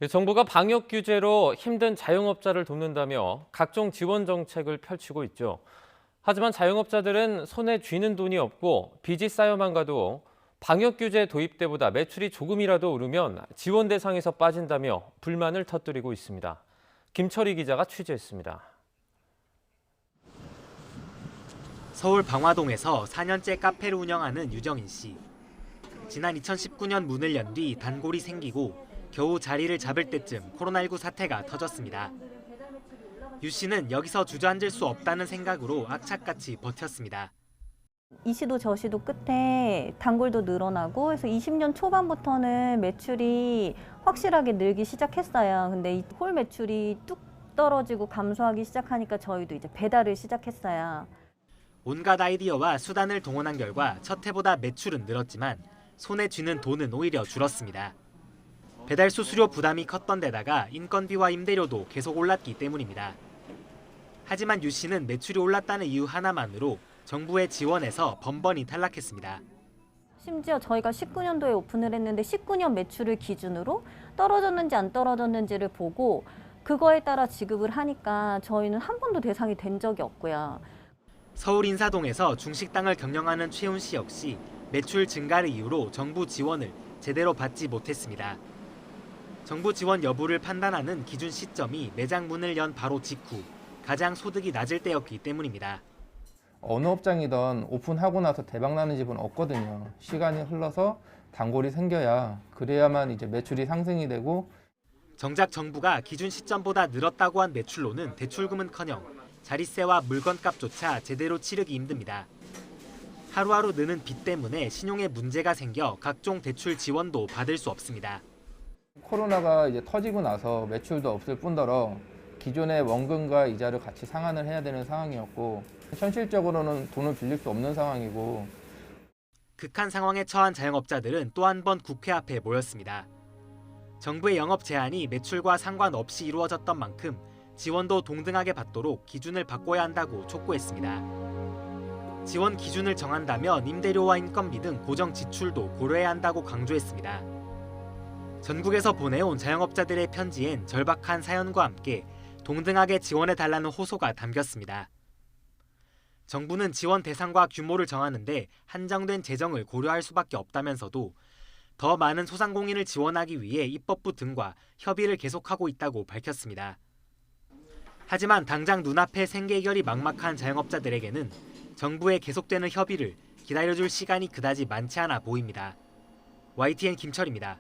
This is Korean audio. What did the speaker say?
정부가 방역 규제로 힘든 자영업자를 돕는다며 각종 지원 정책을 펼치고 있죠. 하지만 자영업자들은 손에 쥐는 돈이 없고 빚이 쌓여만 가도 방역 규제 도입 때보다 매출이 조금이라도 오르면 지원 대상에서 빠진다며 불만을 터뜨리고 있습니다. 김철희 기자가 취재했습니다. 서울 방화동에서 4년째 카페를 운영하는 유정인 씨. 지난 2019년 문을 연 뒤 단골이 생기고 겨우 자리를 잡을 때쯤 코로나19 사태가 터졌습니다. 유 씨는 여기서 주저앉을 수 없다는 생각으로 악착같이 버텼습니다. 이 시도 저 시도 끝에 단골도 늘어나고 그래서 20년 초반부터는 매출이 확실하게 늘기 시작했어요. 근데 이 홀 매출이 뚝 떨어지고 감소하기 시작하니까 저희도 이제 배달을 시작했어요. 온갖 아이디어와 수단을 동원한 결과 첫 해보다 매출은 늘었지만 손에 쥐는 돈은 오히려 줄었습니다. 배달 수수료 부담이 컸던 데다가 인건비와 임대료도 계속 올랐기 때문입니다. 하지만 유 씨는 매출이 올랐다는 이유 하나만으로 정부의 지원에서 번번이 탈락했습니다. 심지어 저희가 19년도에 오픈을 했는데 19년 매출을 기준으로 떨어졌는지 안 떨어졌는지를 보고 그거에 따라 지급을 하니까 저희는 한 번도 대상이 된 적이 없고요. 서울 인사동에서 중식당을 경영하는 최훈 씨 역시 매출 증가를 이유로 정부 지원을 제대로 받지 못했습니다. 정부 지원 여부를 판단하는 기준 시점이 매장 문을 연 바로 직후 가장 소득이 낮을 때였기 때문입니다. 어느 업장이든 오픈하고 나서 대박 나는 집은 없거든요. 시간이 흘러서 단골이 생겨야 그래야만 이제 매출이 상승이 되고. 정작 정부가 기준 시점보다 늘었다고 한 매출로는 대출금은커녕 자릿세와 물건값조차 제대로 치르기 힘듭니다. 하루하루 느는 빚 때문에 신용에 문제가 생겨 각종 대출 지원도 받을 수 없습니다. 코로나가 이제 터지고 나서 매출도 없을 뿐더러 기존의 원금과 이자를 같이 상환을 해야 되는 상황이었고 현실적으로는 돈을 빌릴 수 없는 상황이고. 극한 상황에 처한 자영업자들은 또 한 번 국회 앞에 모였습니다. 정부의 영업 제한이 매출과 상관없이 이루어졌던 만큼 지원도 동등하게 받도록 기준을 바꿔야 한다고 촉구했습니다. 지원 기준을 정한다면 임대료와 인건비 등 고정 지출도 고려해야 한다고 강조했습니다. 전국에서 보내온 자영업자들의 편지엔 절박한 사연과 함께 동등하게 지원해달라는 호소가 담겼습니다. 정부는 지원 대상과 규모를 정하는데 한정된 재정을 고려할 수밖에 없다면서도 더 많은 소상공인을 지원하기 위해 입법부 등과 협의를 계속하고 있다고 밝혔습니다. 하지만 당장 눈앞에 생계 해결이 막막한 자영업자들에게는 정부의 계속되는 협의를 기다려줄 시간이 그다지 많지 않아 보입니다. YTN 김철입니다.